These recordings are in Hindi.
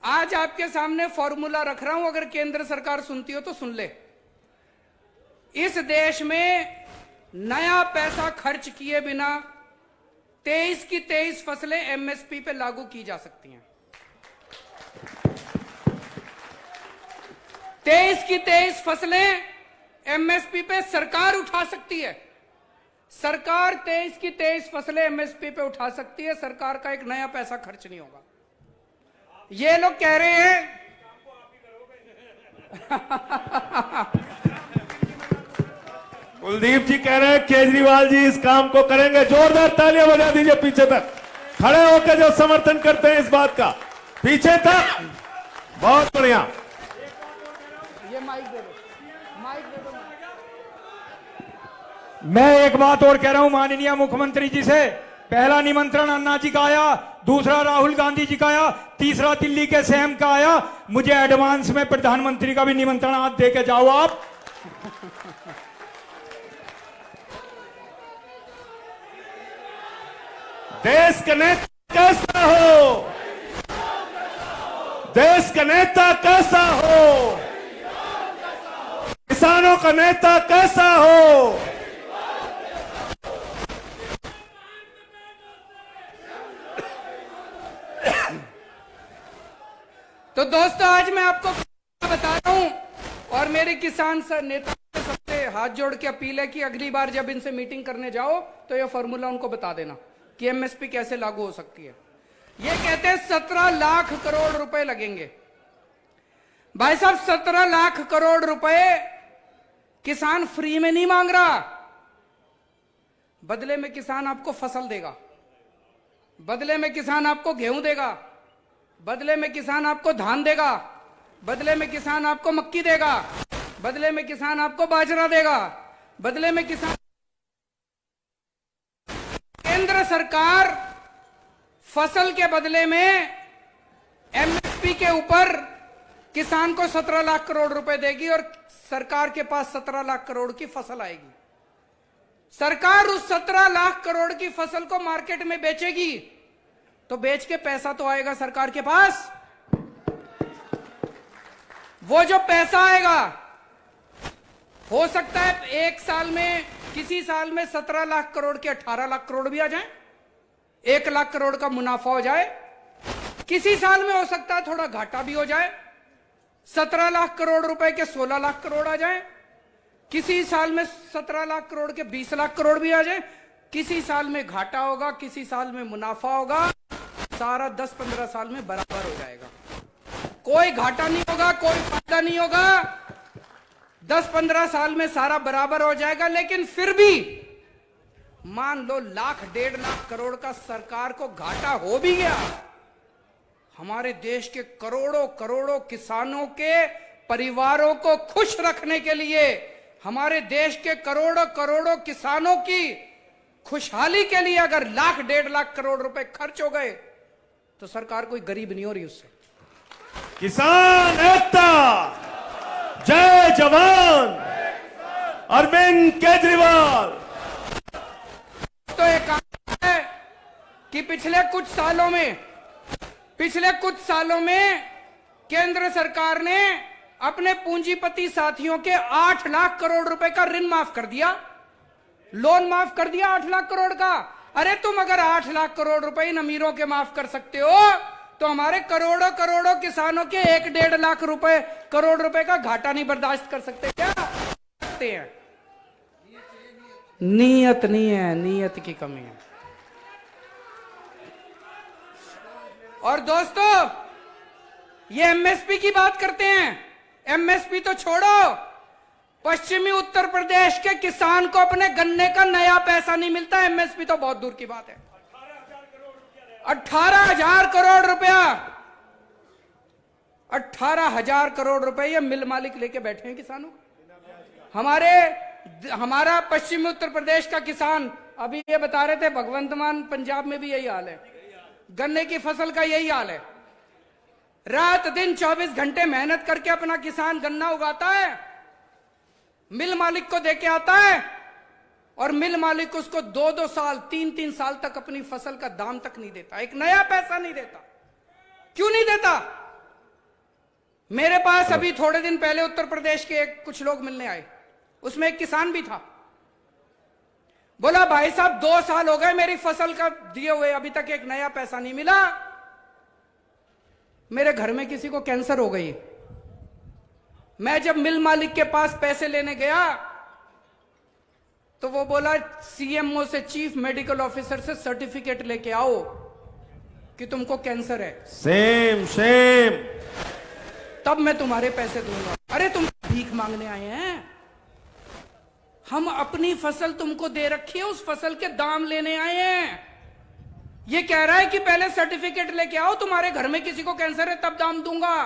आज आपके सामने फॉर्मूला रख रहा हूं, अगर केंद्र सरकार सुनती हो तो सुन ले। इस देश में नया पैसा खर्च किए बिना 23 की 23 फसलें एमएसपी पे लागू की जा सकती हैं। 23 की 23 फसलें एमएसपी पे सरकार उठा सकती है। सरकार 23 की 23 फसलें एमएसपी पे उठा सकती है। सरकार का एक नया पैसा खर्च नहीं होगा। ये लोग कह रहे हैं कुलदीप जी कह रहे हैं केजरीवाल जी इस काम को करेंगे। जोरदार तालियां बजा दीजिए पीछे तक खड़े होकर जो समर्थन करते हैं इस बात का, पीछे तक। बहुत बढ़िया। ये माइक दे दो, माइक दे दो। मैं एक बात और कह रहा हूं माननीय मुख्यमंत्री जी से। पहला निमंत्रण अन्ना जी का आया, दूसरा राहुल गांधी जी का आया, तीसरा दिल्ली के सीएम का आया। मुझे एडवांस में प्रधानमंत्री का भी निमंत्रण आज दे के जाओ आप। देश का नेता कैसा हो, देश का नेता कैसा हो, किसानों का नेता कैसा हो। तो दोस्तों आज मैं आपको बता रहा हूं और मेरे किसान नेता सबसे हाथ जोड़ के अपील है कि अगली बार जब इनसे मीटिंग करने जाओ तो ये फॉर्मूला उनको बता देना कि एमएसपी कैसे लागू हो सकती है। ये कहते हैं 17 लाख करोड़ रुपए लगेंगे। भाई साहब 17 लाख करोड़ रुपए किसान फ्री में नहीं मांग रहा। बदले में किसान आपको फसल देगा, बदले में किसान आपको गेहूं देगा, बदले में किसान आपको धान देगा, बदले में किसान आपको मक्की देगा, बदले में किसान आपको बाजरा देगा, बदले में किसान। केंद्र सरकार फसल के बदले में एमएसपी के ऊपर किसान को 17 लाख करोड़ रुपए देगी और सरकार के पास 17 लाख करोड़ की फसल आएगी। सरकार उस 17 लाख करोड़ की फसल को मार्केट में बेचेगी तो बेच के पैसा तो आएगा सरकार के पास। वो जो पैसा आएगा हो सकता है एक साल में, किसी साल में 17 लाख करोड़ के 18 लाख करोड़ भी आ जाए, 1 लाख करोड़ का मुनाफा हो जाए। किसी साल में हो सकता है थोड़ा घाटा भी हो जाए, 17 लाख करोड़ रुपए के 16 लाख करोड़ आ जाए। किसी साल में 17 लाख करोड़ के 20 लाख करोड़ भी आ जाए। किसी साल में घाटा होगा, किसी साल में मुनाफा होगा। सारा 10-15 साल में बराबर हो जाएगा। कोई घाटा नहीं होगा, कोई फायदा नहीं होगा। 10-15 साल में सारा बराबर हो जाएगा। लेकिन फिर भी मान लो 1.5 लाख करोड़ का सरकार को घाटा हो भी गया, हमारे देश के करोड़ों करोड़ों किसानों के परिवारों को खुश रखने के लिए, हमारे देश के करोड़ों करोड़ों किसानों की खुशहाली के लिए अगर 1.5 लाख करोड़ रुपए खर्च हो गए तो सरकार कोई गरीब नहीं हो रही उससे। किसान एकता, जय जवान, अरविंद केजरीवाल। तो एक है कि पिछले कुछ सालों में केंद्र सरकार ने अपने पूंजीपति साथियों के 8 लाख करोड़ रुपए का ऋण माफ कर दिया, लोन माफ कर दिया 8 लाख करोड़ का। अरे तुम अगर 8 लाख करोड़ रुपए इन अमीरों के माफ कर सकते हो तो हमारे करोड़ों करोड़ों किसानों के 1.5 लाख करोड़ रुपए का घाटा नहीं बर्दाश्त कर सकते क्या? सकते हैं। नीयत नहीं है, नीयत की कमी है। और दोस्तों ये एमएसपी की बात करते हैं। एमएसपी तो छोड़ो, पश्चिमी उत्तर प्रदेश के किसान को अपने गन्ने का नया पैसा नहीं मिलता। एमएसपी तो बहुत दूर की बात है। 18,000 करोड़ रुपया, 18,000 करोड़ रुपए ये मिल मालिक लेके बैठे हैं किसानों। हमारा पश्चिमी उत्तर प्रदेश का किसान अभी ये बता रहे थे, भगवंत मान पंजाब में भी यही हाल है, गन्ने की फसल का यही हाल है। रात दिन 24 घंटे मेहनत करके अपना किसान गन्ना उगाता है, मिल मालिक को देके आता है और मिल मालिक उसको 2-2 साल 3-3 साल तक अपनी फसल का दाम तक नहीं देता, एक नया पैसा नहीं देता। क्यों नहीं देता? मेरे पास अभी थोड़े दिन पहले उत्तर प्रदेश के कुछ लोग मिलने आए, उसमें एक किसान भी था। बोला भाई साहब 2 साल हो गए मेरी फसल का दिए हुए, अभी तक एक नया पैसा नहीं मिला। मेरे घर में किसी को कैंसर हो गई। मैं जब मिल मालिक के पास पैसे लेने गया तो वो बोला सीएमओ से, चीफ मेडिकल ऑफिसर से सर्टिफिकेट लेके आओ कि तुमको कैंसर है, सेम तब मैं तुम्हारे पैसे दूंगा। अरे तुम भीख मांगने आए हैं? हम अपनी फसल तुमको दे रखी है, उस फसल के दाम लेने आए हैं। ये कह रहा है कि पहले सर्टिफिकेट लेके आओ, तुम्हारे घर में किसी को कैंसर है तब दाम दूंगा।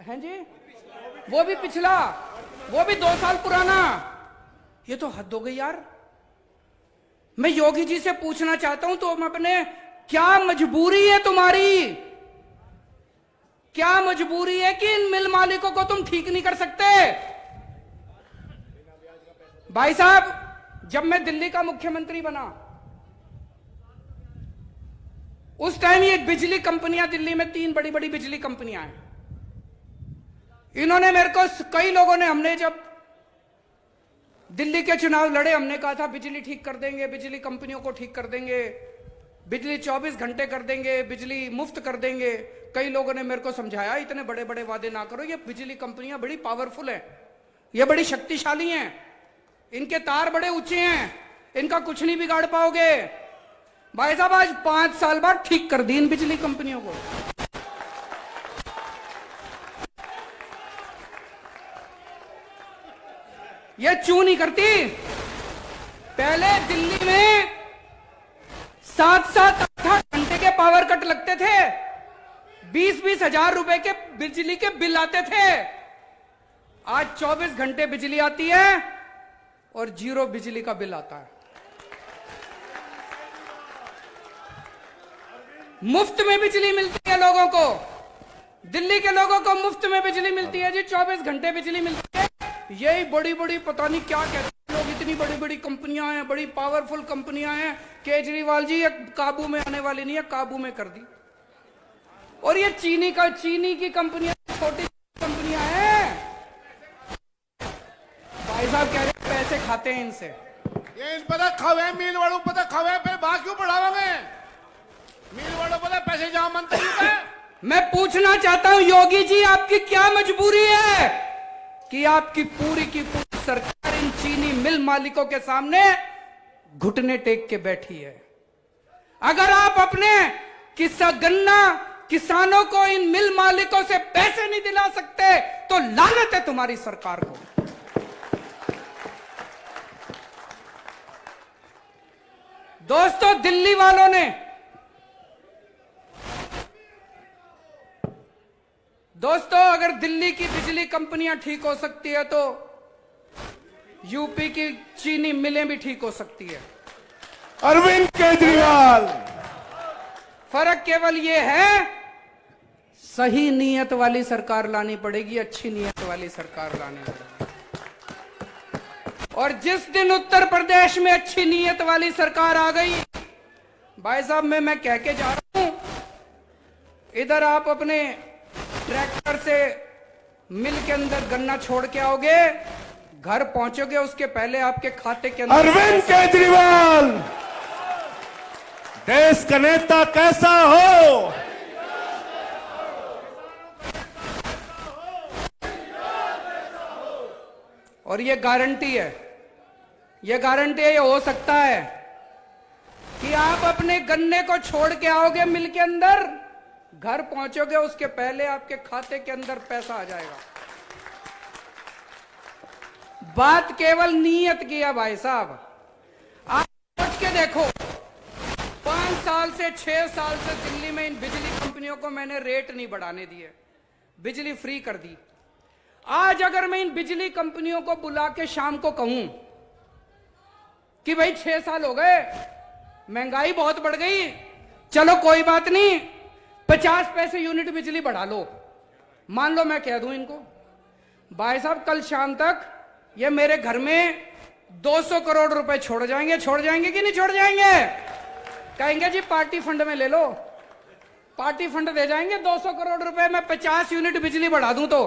हैं जी? वो भी पिछला, वो भी 2 साल पुराना। ये तो हद हो गई यार। मैं योगी जी से पूछना चाहता हूं, तो अपने क्या मजबूरी है तुम्हारी? क्या मजबूरी है कि इन मिल मालिकों को तुम ठीक नहीं कर सकते? भाई साहब, जब मैं दिल्ली का मुख्यमंत्री बना उस टाइम ये बिजली कंपनियां, दिल्ली में 3 बड़ी बड़ी बिजली कंपनियां हैं। इन्होंने मेरे को, कई लोगों ने, हमने जब दिल्ली के चुनाव लड़े, हमने कहा था बिजली ठीक कर देंगे, बिजली कंपनियों को ठीक कर देंगे, बिजली 24 घंटे कर देंगे, बिजली मुफ्त कर देंगे। कई लोगों ने मेरे को समझाया इतने बड़े बड़े वादे ना करो, ये बिजली कंपनियां बड़ी पावरफुल हैं, ये बड़ी शक्तिशाली हैं, इनके तार बड़े ऊंचे हैं, इनका कुछ नहीं बिगाड़ पाओगे। भाई साहब, आज 5 साल बाद ठीक कर दी इन बिजली कंपनियों को। ये क्यों नहीं करती? पहले दिल्ली में 7-8 घंटे के पावर कट लगते थे, 20-20 हजार रुपए के बिजली के बिल आते थे। आज 24 घंटे बिजली आती है और 0 बिजली का बिल आता है। मुफ्त में बिजली मिलती है लोगों को, दिल्ली के लोगों को मुफ्त में बिजली मिलती है जी, 24 घंटे बिजली मिलती है। यही बड़ी बड़ी पता नहीं क्या कहते हैं लोग, इतनी बड़ी बड़ी कंपनियां हैं, बड़ी पावरफुल कंपनियां हैं। केजरीवाल जी, ये काबू में आने वाली नहीं है, काबू में कर दी। और ये चीनी की कंपनियां, छोटी कंपनियां हैं। भाई साहब कह रहे पैसे खाते हैं इनसे। ये इन पता खवे मिल वालों पता खवे पे बात क्यों बढ़ावांगे? मिल वालों पता पैसे जहां मंत्री का। मैं पूछना चाहता हूं योगी जी, आपकी क्या मजबूरी है कि आपकी पूरी की पूरी सरकार इन चीनी मिल मालिकों के सामने घुटने टेक के बैठी है? अगर आप अपने गन्ना किसानों को, इन मिल मालिकों से पैसे नहीं दिला सकते तो लानत है तुम्हारी सरकार को। दोस्तों, दिल्ली वालों ने, अगर दिल्ली की बिजली कंपनियां ठीक हो सकती है तो यूपी की चीनी मिलें भी ठीक हो सकती है। अरविंद केजरीवाल, फर्क केवल यह है, सही नीयत वाली सरकार लानी पड़ेगी, अच्छी नीयत वाली सरकार लानी पड़ेगी। और जिस दिन उत्तर प्रदेश में अच्छी नीयत वाली सरकार आ गई, भाई साहब, मैं कह के जा रहा हूं, इधर आप अपने ट्रैक्टर से मिल के अंदर गन्ना छोड़ के आओगे, घर पहुंचोगे, उसके पहले आपके खाते के अंदर। अरविंद केजरीवाल, देश का नेता कैसा हो? और ये गारंटी है, ये हो सकता है कि आप अपने गन्ने को छोड़ के आओगे मिल के अंदर, घर पहुंचोगे, उसके पहले आपके खाते के अंदर पैसा आ जाएगा। बात केवल नीयत की है भाई साहब। आप सोच के देखो, 5 साल से 6 साल से दिल्ली में इन बिजली कंपनियों को मैंने रेट नहीं बढ़ाने दिए, बिजली फ्री कर दी। आज अगर मैं इन बिजली कंपनियों को बुला के शाम को कहूं कि भाई 6 साल हो गए, महंगाई बहुत बढ़ गई, चलो कोई बात नहीं, 50 पैसे यूनिट बिजली बढ़ा लो, मान लो मैं कह दूं इनको, भाई साहब कल शाम तक ये मेरे घर में 200 करोड़ रुपए छोड़ जाएंगे कि नहीं छोड़ जाएंगे? कहेंगे जी पार्टी फंड में ले लो, पार्टी फंड दे जाएंगे 200 करोड़ रुपए में 50 यूनिट बिजली बढ़ा दूं तो